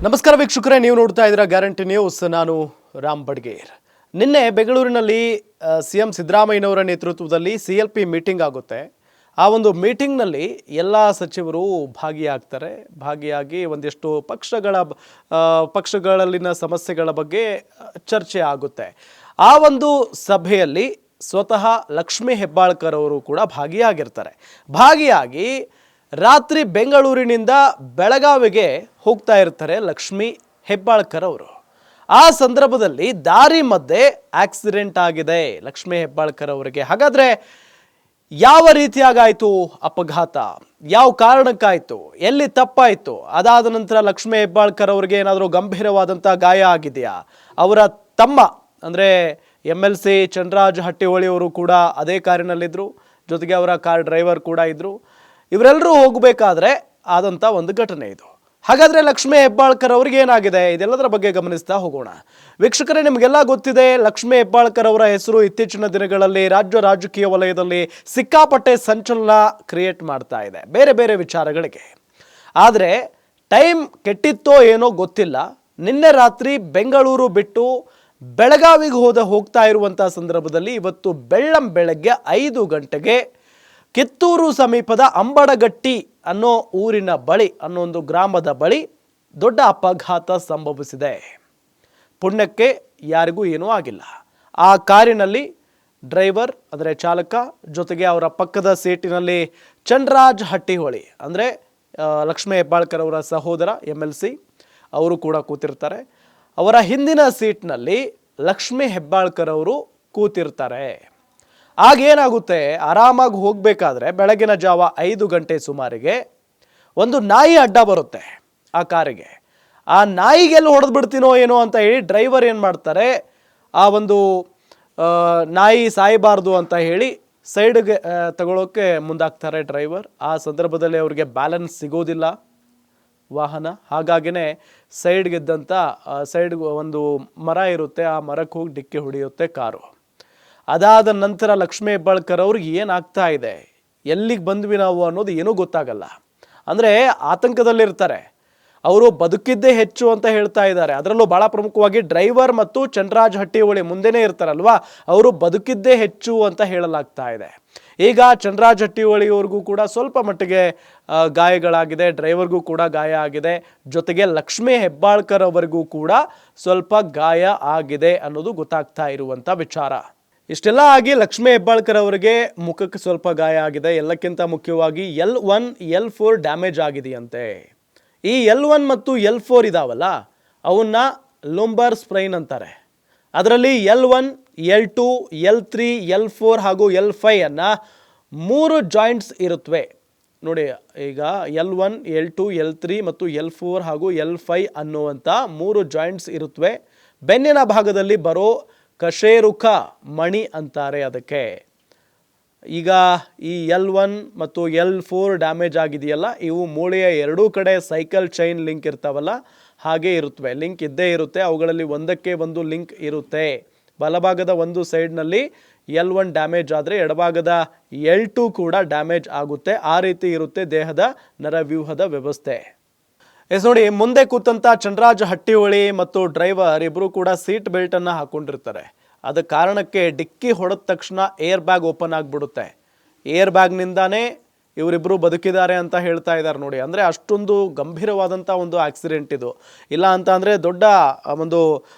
ನಮಸ್ಕಾರ ವೀಕ್ಷಕರೇ, ನೀವು ನೋಡ್ತಾ ಇದ್ದೀರಾ ಗ್ಯಾರಂಟಿ ನ್ಯೂಸ್. ನಾನು ರಾಮ್ ಬಡ್ಗೇರ್. ನಿನ್ನೆ ಬೆಂಗಳೂರಿನಲ್ಲಿ ಸಿಎಂ ಸಿದ್ದರಾಮಯ್ಯನವರ ನೇತೃತ್ವದಲ್ಲಿ CLP ಮೀಟಿಂಗ್ ಆಗುತ್ತೆ. ಆ ಒಂದು ಮೀಟಿಂಗ್ನಲ್ಲಿ ಎಲ್ಲ ಸಚಿವರು ಭಾಗಿಯಾಗ್ತಾರೆ. ಭಾಗಿಯಾಗಿ ಒಂದಿಷ್ಟು ಪಕ್ಷಗಳಲ್ಲಿನ ಸಮಸ್ಯೆಗಳ ಬಗ್ಗೆ ಚರ್ಚೆ ಆಗುತ್ತೆ. ಆ ಒಂದು ಸಭೆಯಲ್ಲಿ ಸ್ವತಃ ಲಕ್ಷ್ಮೀ ಹೆಬ್ಬಾಳ್ಕರ್ ಅವರು ಕೂಡ ಭಾಗಿಯಾಗಿರ್ತಾರೆ. ಭಾಗಿಯಾಗಿ ರಾತ್ರಿ ಬೆಂಗಳೂರಿನಿಂದ ಬೆಳಗಾವಿಗೆ ಹೋಗ್ತಾ ಇರ್ತಾರೆ ಲಕ್ಷ್ಮೀ ಹೆಬ್ಬಾಳ್ಕರ್ ಅವರು. ಆ ಸಂದರ್ಭದಲ್ಲಿ ದಾರಿ ಮಧ್ಯೆ ಆಕ್ಸಿಡೆಂಟ್ ಆಗಿದೆ ಲಕ್ಷ್ಮೀ ಹೆಬ್ಬಾಳ್ಕರ್ ಅವರಿಗೆ. ಹಾಗಾದ್ರೆ ಯಾವ ರೀತಿಯಾಗಾಯಿತು ಅಪಘಾತ, ಯಾವ ಕಾರಣಕ್ಕಾಯಿತು, ಎಲ್ಲಿ ತಪ್ಪಾಯಿತು, ಅದಾದ ನಂತರ ಲಕ್ಷ್ಮೀ ಹೆಬ್ಬಾಳ್ಕರ್ ಅವರಿಗೆ ಏನಾದರೂ ಗಂಭೀರವಾದಂಥ ಗಾಯ ಆಗಿದೆಯಾ? ಅವರ ತಮ್ಮ ಅಂದರೆ MLC ಚಂದ್ರರಾಜ್ ಹಟ್ಟಿಹೊಳಿ ಅವರು ಕೂಡ ಅದೇ ಕಾರಿನಲ್ಲಿದ್ದರು, ಜೊತೆಗೆ ಅವರ ಕಾರ್ ಡ್ರೈವರ್ ಕೂಡ ಇದ್ದರು. ಇವರೆಲ್ಲರೂ ಹೋಗಬೇಕಾದ್ರೆ ಆದಂಥ ಒಂದು ಘಟನೆ ಇದು. ಹಾಗಾದರೆ ಲಕ್ಷ್ಮೀ ಹೆಬ್ಬಾಳ್ಕರ್ ಅವ್ರಿಗೆ ಏನಾಗಿದೆ, ಇದೆಲ್ಲದರ ಬಗ್ಗೆ ಗಮನಿಸ್ತಾ ಹೋಗೋಣ. ವೀಕ್ಷಕರೇ, ನಿಮಗೆಲ್ಲ ಗೊತ್ತಿದೆ, ಲಕ್ಷ್ಮೀ ಹೆಬ್ಬಾಳ್ಕರ್ ಅವರ ಹೆಸರು ಇತ್ತೀಚಿನ ದಿನಗಳಲ್ಲಿ ರಾಜಕೀಯ ವಲಯದಲ್ಲಿ ಸಿಕ್ಕಾಪಟ್ಟೆ ಸಂಚಲನ ಕ್ರಿಯೇಟ್ ಮಾಡ್ತಾ ಇದೆ ಬೇರೆ ಬೇರೆ ವಿಚಾರಗಳಿಗೆ. ಆದರೆ ಟೈಮ್ ಕೆಟ್ಟಿತ್ತೋ ಏನೋ ಗೊತ್ತಿಲ್ಲ, ನಿನ್ನೆ ರಾತ್ರಿ ಬೆಂಗಳೂರು ಬಿಟ್ಟು ಬೆಳಗಾವಿಗೆ ಹೋಗ್ತಾ ಇರುವಂಥ ಸಂದರ್ಭದಲ್ಲಿ ಇವತ್ತು ಬೆಳಗ್ಗೆ 5 ಗಂಟೆಗೆ ಕಿತ್ತೂರು ಸಮೀಪದ ಅಂಬಡಗಟ್ಟಿ ಅನ್ನೋ ಊರಿನ ಬಳಿ, ಅನ್ನೋ ಒಂದು ಗ್ರಾಮದ ಬಳಿ ದೊಡ್ಡ ಅಪಘಾತ ಸಂಭವಿಸಿದೆ. ಪುಣ್ಯಕ್ಕೆ ಯಾರಿಗೂ ಏನೂ ಆಗಿಲ್ಲ. ಆ ಕಾರಿನಲ್ಲಿ ಡ್ರೈವರ್ ಅಂದರೆ ಚಾಲಕ, ಜೊತೆಗೆ ಅವರ ಪಕ್ಕದ ಸೀಟಿನಲ್ಲಿ ಚಂದ್ರರಾಜ್ ಹಟ್ಟಿಹೊಳಿ ಅಂದರೆ ಲಕ್ಷ್ಮೀ ಹೆಬ್ಬಾಳ್ಕರ್ ಅವರ ಸಹೋದರ MLC ಅವರು ಕೂಡ ಕೂತಿರ್ತಾರೆ. ಅವರ ಹಿಂದಿನ ಸೀಟ್ನಲ್ಲಿ ಲಕ್ಷ್ಮೀ ಹೆಬ್ಬಾಳ್ಕರ್ ಅವರು ಕೂತಿರ್ತಾರೆ. ಆಗೇನಾಗುತ್ತೆ, ಆರಾಮಾಗಿ ಹೋಗಬೇಕಾದ್ರೆ ಬೆಳಗಿನ ಜಾವ 5 ಗಂಟೆ ಸುಮಾರಿಗೆ ಒಂದು ನಾಯಿ ಅಡ್ಡ ಬರುತ್ತೆ ಆ ಕಾರಿಗೆ. ಆ ನಾಯಿಗೆಲ್ಲಿ ಹೊಡೆದು ಬಿಡ್ತೀನೋ ಏನೋ ಅಂತ ಹೇಳಿ ಡ್ರೈವರ್ ಏನು ಮಾಡ್ತಾರೆ, ಆ ಒಂದು ನಾಯಿ ಸಾಯಬಾರ್ದು ಅಂತ ಹೇಳಿ ಸೈಡ್ಗೆ ತಗೊಳ್ಳೋಕ್ಕೆ ಮುಂದಾಗ್ತಾರೆ ಡ್ರೈವರ್. ಆ ಸಂದರ್ಭದಲ್ಲಿ ಅವರಿಗೆ ಬ್ಯಾಲೆನ್ಸ್ ಸಿಗೋದಿಲ್ಲ ವಾಹನ. ಹಾಗಾಗಿನೇ ಸೈಡ್ಗಿದ್ದಂಥ ಸೈಡ್ಗೆ ಒಂದು ಮರ ಇರುತ್ತೆ, ಆ ಮರಕ್ಕೆ ಹೋಗಿ ಡಿಕ್ಕಿ ಹೊಡೆಯುತ್ತೆ ಕಾರು. ಅದಾದ ನಂತರ ಲಕ್ಷ್ಮೀ ಹೆಬ್ಬಾಳ್ಕರ್ ಅವ್ರಿಗೆ ಏನಾಗ್ತಾ ಇದೆ, ಎಲ್ಲಿಗೆ ಬಂದ್ವಿ ನಾವು ಅನ್ನೋದು ಏನೂ ಗೊತ್ತಾಗಲ್ಲ. ಅಂದರೆ ಆತಂಕದಲ್ಲಿರ್ತಾರೆ. ಅವರು ಬದುಕಿದ್ದೇ ಹೆಚ್ಚು ಅಂತ ಹೇಳ್ತಾ ಇದ್ದಾರೆ. ಅದರಲ್ಲೂ ಭಾಳ ಪ್ರಮುಖವಾಗಿ ಡ್ರೈವರ್ ಮತ್ತು ಚಂದ್ರರಾಜ್ ಹಟ್ಟಿಹೊಳಿ ಮುಂದೆನೇ ಇರ್ತಾರಲ್ವಾ, ಅವರು ಬದುಕಿದ್ದೇ ಹೆಚ್ಚು ಅಂತ ಹೇಳಲಾಗ್ತಾ ಇದೆ. ಈಗ ಚಂದ್ರರಾಜ್ ಹಟ್ಟಿಹೊಳಿಯವ್ರಿಗೂ ಕೂಡ ಸ್ವಲ್ಪ ಮಟ್ಟಿಗೆ ಗಾಯಗಳಾಗಿದೆ, ಡ್ರೈವರ್ಗೂ ಕೂಡ ಗಾಯ ಆಗಿದೆ, ಜೊತೆಗೆ ಲಕ್ಷ್ಮೀ ಹೆಬ್ಬಾಳ್ಕರ್ ಅವರಿಗೂ ಕೂಡ ಸ್ವಲ್ಪ ಗಾಯ ಆಗಿದೆ ಅನ್ನೋದು ಗೊತ್ತಾಗ್ತಾ ಇರುವಂಥ ವಿಚಾರ. ಇಷ್ಟೆಲ್ಲ ಆಗಿ ಲಕ್ಷ್ಮೀ ಹೆಬ್ಬಾಳ್ಕರ್ ಅವರಿಗೆ ಮುಖಕ್ಕೆ ಸ್ವಲ್ಪ ಗಾಯ ಆಗಿದೆ. ಎಲ್ಲಕ್ಕಿಂತ ಮುಖ್ಯವಾಗಿ L1 L4 ಡ್ಯಾಮೇಜ್ ಆಗಿದೆಯಂತೆ. ಈ L1 ಮತ್ತು L4 ಇದಾವಲ್ಲ, ಅವನ್ನ ಲುಂಬರ್ ಸ್ಪ್ರೈನ್ ಅಂತಾರೆ. ಅದರಲ್ಲಿ L1 L2 L3 L4 ಹಾಗೂ L5 ಅನ್ನ 3 ಜಾಯಿಂಟ್ಸ್ ಇರುತ್ತವೆ ನೋಡಿ. ಈಗ L1 L2 L3 ಮತ್ತು L4 ಹಾಗೂ L5 ಅನ್ನುವಂಥ 3 ಜಾಯಿಂಟ್ಸ್ ಇರುತ್ತವೆ. ಬೆನ್ನಿನ ಭಾಗದಲ್ಲಿ ಬರೋ ಕಶೇರುಕ ಮಣಿ ಅಂತಾರೆ ಅದಕ್ಕೆ. ಈಗ ಈ L1 ಮತ್ತು L4 ಡ್ಯಾಮೇಜ್ ಆಗಿದೆಯಲ್ಲ, ಇವು ಮೂಳೆಯ ಎರಡೂ ಕಡೆ ಸೈಕಲ್ ಚೈನ್ ಲಿಂಕ್ ಇರ್ತಾವಲ್ಲ, ಹಾಗೆ ಇರುತ್ತವೆ, ಲಿಂಕ್ ಇದ್ದೇ ಇರುತ್ತೆ. ಅವುಗಳಲ್ಲಿ ಒಂದಕ್ಕೆ ಒಂದು ಲಿಂಕ್ ಇರುತ್ತೆ. ಬಲಭಾಗದ ಒಂದು ಸೈಡ್ನಲ್ಲಿ L1 ಡ್ಯಾಮೇಜ್ ಆದರೆ ಎಡಭಾಗದ L2 ಕೂಡ ಡ್ಯಾಮೇಜ್ ಆಗುತ್ತೆ. ಆ ರೀತಿ ಇರುತ್ತೆ ದೇಹದ ನರವ್ಯೂಹದ ವ್ಯವಸ್ಥೆ. ನೋಡಿ, ಮುಂದೆ ಕೂತಂತ ಚಂದ್ರರಾಜ್ ಹಟ್ಟಿಹೊಳಿ ಮತ್ತು ಡ್ರೈವರ್ ಇಬ್ಬರು ಕೂಡ ಸೀಟ್ ಬೆಲ್ಟನ್ನು ಹಾಕೊಂಡಿರ್ತಾರೆ. ಅದ ಕಾರಣಕ್ಕೆ ಡಿಕ್ಕಿ ಹೊಡೆದ ತಕ್ಷಣ ಏರ್ ಬ್ಯಾಗ್ ಓಪನ್ ಆಗಿಬಿಡುತ್ತೆ. ಏರ್ ಬ್ಯಾಗ್ನಿಂದಾನೇ ಇವರಿಬ್ಬರು ಬದುಕಿದ್ದಾರೆ ಅಂತ ಹೇಳ್ತಾ ಇದ್ದಾರೆ ನೋಡಿ. ಅಂದರೆ ಅಷ್ಟೊಂದು ಗಂಭೀರವಾದಂಥ ಒಂದು ಆಕ್ಸಿಡೆಂಟ್ ಇದು. ಇಲ್ಲ ಅಂತ ಅಂದರೆ ದೊಡ್ಡ ಒಂದು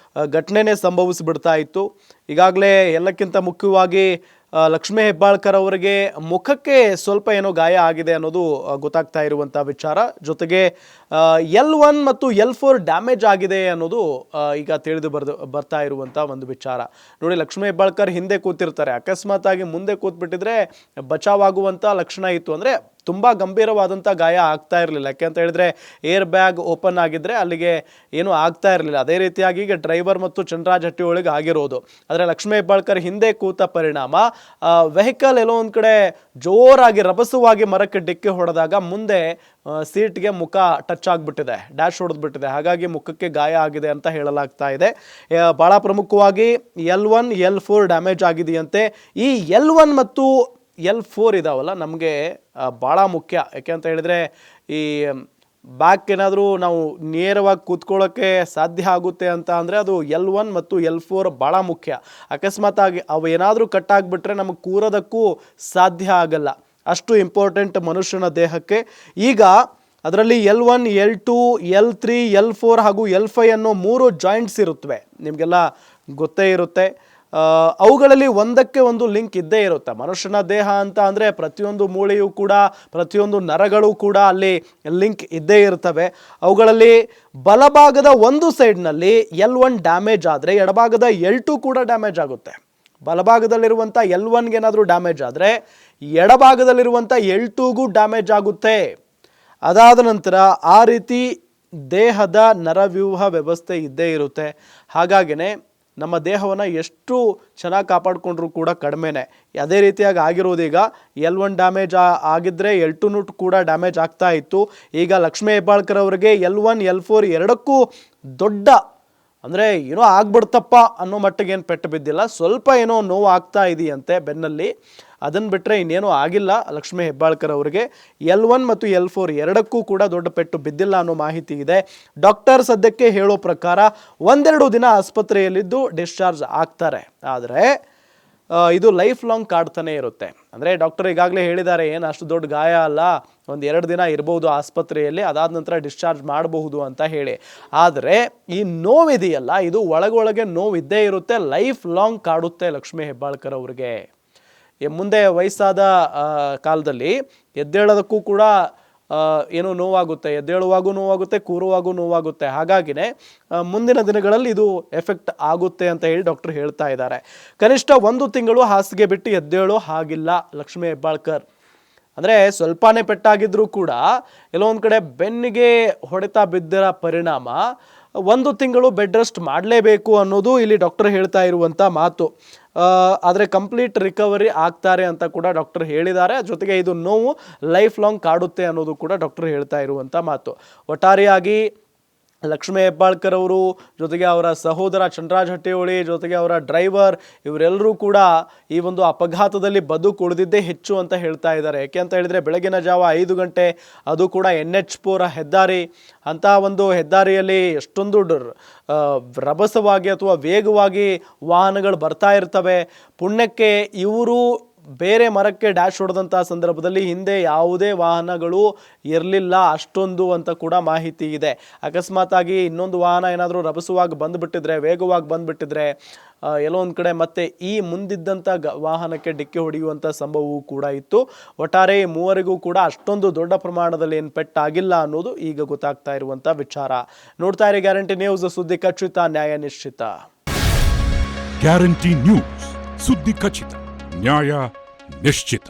ಘಟನೆನೇ ಸಂಭವಿಸಿಬಿಡ್ತಾ ಇತ್ತು. ಈಗಾಗಲೇ ಎಲ್ಲಕ್ಕಿಂತ ಮುಖ್ಯವಾಗಿ ಲಕ್ಷ್ಮೀ ಹೆಬ್ಬಾಳ್ಕರ್ ಅವರಿಗೆ ಮುಖಕ್ಕೆ ಸ್ವಲ್ಪ ಏನೋ ಗಾಯ ಆಗಿದೆ ಅನ್ನೋದು ಗೊತ್ತಾಗ್ತಾ ಇರುವಂಥ ವಿಚಾರ. ಜೊತೆಗೆ L1 ಮತ್ತು L4 ಡ್ಯಾಮೇಜ್ ಆಗಿದೆ ಅನ್ನೋದು ಈಗ ತಿಳಿದು ಬರ್ತಾ ಇರುವಂಥ ಒಂದು ವಿಚಾರ ನೋಡಿ. ಲಕ್ಷ್ಮೀ ಹೆಬ್ಬಾಳ್ಕರ್ ಹಿಂದೆ ಕೂತಿರ್ತಾರೆ, ಅಕಸ್ಮಾತ್ ಆಗಿ ಮುಂದೆ ಕೂತ್ಬಿಟ್ಟಿದ್ರೆ ಬಚಾವಾಗುವಂಥ ಲಕ್ಷಣ ಇತ್ತು. ಅಂದರೆ ತುಂಬ ಗಂಭೀರವಾದಂಥ ಗಾಯ ಆಗ್ತಾ ಇರಲಿಲ್ಲ. ಯಾಕೆ ಅಂತ ಹೇಳಿದ್ರೆ ಏರ್ ಬ್ಯಾಗ್ ಓಪನ್ ಆಗಿದ್ದರೆ ಅಲ್ಲಿಗೆ ಏನೂ ಆಗ್ತಾ ಇರಲಿಲ್ಲ. ಅದೇ ರೀತಿಯಾಗಿ ಈಗ ಡ್ರೈವರ್ ಮತ್ತು ಚಂದ್ರರಾಜ್ ಹಟ್ಟಿಹೊಳಿಗೆ ಆಗಿರೋದು. ಆದರೆ ಲಕ್ಷ್ಮೀ ಹೆಬ್ಬಾಳ್ಕರ್ ಹಿಂದೆ ಕೂತ ಪರಿಣಾಮ ವೆಹಿಕಲ್ ಎಲ್ಲೋ ಒಂದು ಕಡೆ ಜೋರಾಗಿ ರಭಸವಾಗಿ ಮರಕ್ಕೆ ಡಿಕ್ಕಿ ಹೊಡೆದಾಗ ಮುಂದೆ ಸೀಟ್ಗೆ ಮುಖ ಟಚ್ ಆಗಿಬಿಟ್ಟಿದೆ, ಡ್ಯಾಶ್ ಹೊಡೆದ್ಬಿಟ್ಟಿದೆ. ಹಾಗಾಗಿ ಮುಖಕ್ಕೆ ಗಾಯ ಆಗಿದೆ ಅಂತ ಹೇಳಲಾಗ್ತಾ ಇದೆ. ಭಾಳ ಪ್ರಮುಖವಾಗಿ L1 L4 ಡ್ಯಾಮೇಜ್ ಆಗಿದೆಯಂತೆ. ಈ L1 ಮತ್ತು L4 ಇದಾವಲ್ಲ, ನಮಗೆ ಭಾಳ ಮುಖ್ಯ. ಯಾಕೆ ಅಂತ ಹೇಳಿದರೆ ಈ ಬ್ಯಾಕ್ ಏನಾದರೂ ನಾವು ನೇರವಾಗಿ ಕೂತ್ಕೊಳ್ಳೋಕ್ಕೆ ಸಾಧ್ಯ ಆಗುತ್ತೆ ಅಂತ ಅಂದರೆ ಅದು L1 ಮತ್ತು L4 ಭಾಳ ಮುಖ್ಯ. ಅಕಸ್ಮಾತ್ ಆಗಿ ಅವು ಏನಾದರೂ ಕಟ್ ಆಗಿಬಿಟ್ರೆ ನಮಗೆ ಕೂರೋದಕ್ಕೂ ಸಾಧ್ಯ ಆಗಲ್ಲ, ಅಷ್ಟು ಇಂಪಾರ್ಟೆಂಟ್ ಮನುಷ್ಯನ ದೇಹಕ್ಕೆ. ಈಗ ಅದರಲ್ಲಿ L1, L2, L3, L4 ಹಾಗೂ L5 ಅನ್ನೋ 3 ಜಾಯಿಂಟ್ಸ್ ಇರುತ್ತವೆ, ನಿಮಗೆಲ್ಲ ಗೊತ್ತೇ ಇರುತ್ತೆ. ಅವುಗಳಲ್ಲಿ ಒಂದಕ್ಕೆ ಒಂದು ಲಿಂಕ್ ಇದ್ದೇ ಇರುತ್ತೆ. ಮನುಷ್ಯನ ದೇಹ ಅಂತ ಅಂದರೆ ಪ್ರತಿಯೊಂದು ಮೂಳೆಯೂ ಕೂಡ, ಪ್ರತಿಯೊಂದು ನರಗಳು ಕೂಡ ಅಲ್ಲಿ ಲಿಂಕ್ ಇದ್ದೇ ಇರ್ತವೆ. ಅವುಗಳಲ್ಲಿ ಬಲಭಾಗದ ಒಂದು ಸೈಡ್ನಲ್ಲಿ L1 ಡ್ಯಾಮೇಜ್ ಆದರೆ ಎಡಭಾಗದ L2 ಕೂಡ ಡ್ಯಾಮೇಜ್ ಆಗುತ್ತೆ. ಬಲಭಾಗದಲ್ಲಿರುವಂಥ L1ಗೆ ಏನಾದರೂ ಡ್ಯಾಮೇಜ್ ಆದರೆ ಎಡಭಾಗದಲ್ಲಿರುವಂಥ L2ಗೂ ಡ್ಯಾಮೇಜ್ ಆಗುತ್ತೆ. ಅದಾದ ನಂತರ ಆ ರೀತಿ ದೇಹದ ನರವ್ಯೂಹ ವ್ಯವಸ್ಥೆ ಇದ್ದೇ ಇರುತ್ತೆ. ಹಾಗಾಗಿನೇ ನಮ್ಮ ದೇಹವನ್ನು ಎಷ್ಟು ಚೆನ್ನಾಗಿ ಕಾಪಾಡಿಕೊಂಡ್ರೂ ಕೂಡ ಕಡಿಮೆನೇ. ಅದೇ ರೀತಿಯಾಗಿ ಆಗಿರೋದೀಗ L1 ಡ್ಯಾಮೇಜ್ ಆಗಿದ್ದರೆ L2 ಕೂಡ ಡ್ಯಾಮೇಜ್ ಆಗ್ತಾ ಇತ್ತು. ಈಗ ಲಕ್ಷ್ಮೀ ಹೆಬ್ಬಾಳ್ಕರ್ ಅವರಿಗೆ L1, L4 ಎರಡಕ್ಕೂ ದೊಡ್ಡ ಅಂದರೆ ಏನೋ ಆಗ್ಬಿಡ್ತಪ್ಪ ಅನ್ನೋ ಮಟ್ಟಿಗೆ ಏನು ಪೆಟ್ಟು ಬಿದ್ದಿಲ್ಲ, ಸ್ವಲ್ಪ ಏನೋ ನೋವು ಆಗ್ತಾ ಇದೆಯಂತೆ ಬೆನ್ನಲ್ಲಿ. ಅದನ್ನು ಬಿಟ್ಟರೆ ಇನ್ನೇನೂ ಆಗಿಲ್ಲ ಲಕ್ಷ್ಮೀ ಹೆಬ್ಬಾಳ್ಕರ್ ಅವರಿಗೆ. L1 ಮತ್ತು L4 ಎರಡಕ್ಕೂ ಕೂಡ ದೊಡ್ಡ ಪೆಟ್ಟು ಬಿದ್ದಿಲ್ಲ ಅನ್ನೋ ಮಾಹಿತಿ ಇದೆ. ಡಾಕ್ಟರ್ ಸದ್ಯಕ್ಕೆ ಹೇಳೋ ಪ್ರಕಾರ 1-2 ದಿನ ಆಸ್ಪತ್ರೆಯಲ್ಲಿದ್ದು ಡಿಸ್ಚಾರ್ಜ್ ಆಗ್ತಾರೆ. ಆದರೆ ಇದು ಲೈಫ್ ಲಾಂಗ್ ಕಾಡ್ತಾನೆ ಇರುತ್ತೆ. ಅಂದರೆ ಡಾಕ್ಟರ್ ಈಗಾಗಲೇ ಹೇಳಿದ್ದಾರೆ, ಏನು ಅಷ್ಟು ದೊಡ್ಡ ಗಾಯ ಅಲ್ಲ, 1-2 ದಿನ ಇರ್ಬೋದು ಆಸ್ಪತ್ರೆಯಲ್ಲಿ, ಅದಾದ ನಂತರ ಡಿಸ್ಚಾರ್ಜ್ ಮಾಡಬಹುದು ಅಂತ ಹೇಳಿ. ಆದರೆ ಈ ನೋವಿದೆಯಲ್ಲ, ಇದು ಒಳಗೊಳಗೆ ನೋವು ಇದ್ದೇ ಇರುತ್ತೆ, ಲೈಫ್ ಲಾಂಗ್ ಕಾಡುತ್ತೆ ಲಕ್ಷ್ಮೀ ಹೆಬ್ಬಾಳ್ಕರ್ ಅವ್ರಿಗೆ. ಮುಂದೆ ವಯಸ್ಸಾದ ಕಾಲದಲ್ಲಿ ಎದ್ದೇಳೋದಕ್ಕೂ ಕೂಡ ಏನೋ ನೋವಾಗುತ್ತೆ, ಎದ್ದೇಳುವಾಗೂ ನೋವಾಗುತ್ತೆ, ಕೂರುವಾಗೂ ನೋವಾಗುತ್ತೆ. ಹಾಗಾಗಿನೇ ಮುಂದಿನ ದಿನಗಳಲ್ಲಿ ಇದು ಎಫೆಕ್ಟ್ ಆಗುತ್ತೆ ಅಂತ ಹೇಳಿ ಡಾಕ್ಟರ್ ಹೇಳ್ತಾ ಇದ್ದಾರೆ. ಕನಿಷ್ಠ 1 ತಿಂಗಳು ಹಾಸಿಗೆ ಬಿಟ್ಟು ಎದ್ದೇಳೋ ಹಾಗಿಲ್ಲ ಲಕ್ಷ್ಮೀ ಹೆಬ್ಬಾಳ್ಕರ್. ಅಂದರೆ ಸ್ವಲ್ಪನೇ ಪೆಟ್ಟಾಗಿದ್ರೂ ಕೂಡ ಎಲ್ಲೊಂದು ಕಡೆ ಬೆನ್ನಿಗೆ ಹೊಡೆತ ಬಿದ್ದರ ಪರಿಣಾಮ 1 ತಿಂಗಳು ಬೆಡ್ ರೆಸ್ಟ್ ಮಾಡಲೇಬೇಕು ಅನ್ನೋದು ಇಲ್ಲಿ ಡಾಕ್ಟರ್ ಹೇಳ್ತಾ ಇರುವಂಥ ಮಾತು. ಆದರೆ ಕಂಪ್ಲೀಟ್ ರಿಕವರಿ ಆಗ್ತಾರೆ ಅಂತ ಕೂಡ ಡಾಕ್ಟರ್ ಹೇಳಿದ್ದಾರೆ. ಜೊತೆಗೆ ಇದು ನೋವು ಲೈಫ್ ಲಾಂಗ್ ಕಾಡುತ್ತೆ ಅನ್ನೋದು ಕೂಡ ಡಾಕ್ಟರ್ ಹೇಳ್ತಾ ಇರುವಂಥ ಮಾತು. ಒಟ್ಟಾರೆಯಾಗಿ ಲಕ್ಷ್ಮೀ ಹೆಬ್ಬಾಳ್ಕರ್ ಅವರು, ಜೊತೆಗೆ ಅವರ ಸಹೋದರ ಚಂದ್ರರಾಜ್ ಹಟ್ಟಿಹೊಳಿ, ಜೊತೆಗೆ ಅವರ ಡ್ರೈವರ್, ಇವರೆಲ್ಲರೂ ಕೂಡ ಈ ಒಂದು ಅಪಘಾತದಲ್ಲಿ ಬದುಕುಳಿದಿದ್ದೇ ಹೆಚ್ಚು ಅಂತ ಹೇಳ್ತಾ ಇದ್ದಾರೆ. ಯಾಕೆ ಅಂತ ಹೇಳಿದರೆ ಬೆಳಗಿನ ಜಾವ 5 ಗಂಟೆ, ಅದು ಕೂಡ NH4 ಹೆದ್ದಾರಿ. ಅಂಥ ಒಂದು ಹೆದ್ದಾರಿಯಲ್ಲಿ ಎಷ್ಟೊಂದು ರಭಸವಾಗಿ ಅಥವಾ ವೇಗವಾಗಿ ವಾಹನಗಳು ಬರ್ತಾ ಇರ್ತವೆ. ಪುಣ್ಯಕ್ಕೆ ಇವರು ಬೇರೆ ಮರಕ್ಕೆ ಡ್ಯಾಶ್ ಹೊಡೆದಂಥ ಸಂದರ್ಭದಲ್ಲಿ ಹಿಂದೆ ಯಾವುದೇ ವಾಹನಗಳು ಇರಲಿಲ್ಲ ಅಷ್ಟೊಂದು ಅಂತ ಕೂಡ ಮಾಹಿತಿ ಇದೆ. ಅಕಸ್ಮಾತ್ ಆಗಿ ಇನ್ನೊಂದು ವಾಹನ ಏನಾದರೂ ರಭಸವಾಗಿ ಬಂದುಬಿಟ್ಟಿದ್ರೆ, ವೇಗವಾಗಿ ಬಂದುಬಿಟ್ಟಿದ್ರೆ ಎಲ್ಲೋ ಒಂದು ಕಡೆ ಮತ್ತೆ ಈ ಮುಂದಿದ್ದಂಥ ವಾಹನಕ್ಕೆ ಡಿಕ್ಕಿ ಹೊಡೆಯುವಂಥ ಸಂಭವವೂ ಕೂಡ ಇತ್ತು. ಒಟ್ಟಾರೆ ಈ ಮೂವರಿಗೂ ಕೂಡ ಅಷ್ಟೊಂದು ದೊಡ್ಡ ಪ್ರಮಾಣದಲ್ಲಿ ಏನು ಪೆಟ್ಟಾಗಿಲ್ಲ ಅನ್ನೋದು ಈಗ ಗೊತ್ತಾಗ್ತಾ ಇರುವಂಥ ವಿಚಾರ. ನೋಡ್ತಾ ಇರಿ ಗ್ಯಾರಂಟಿ ನ್ಯೂಸ್, ಸುದ್ದಿ ಖಚಿತ, ನ್ಯಾಯ ನಿಶ್ಚಿತ. ಗ್ಯಾರಂಟಿ ನ್ಯೂಸ್, ಸುದ್ದಿ ಖಚಿತ, ನ್ಯಾಯ ನಿಶ್ಚಿತ.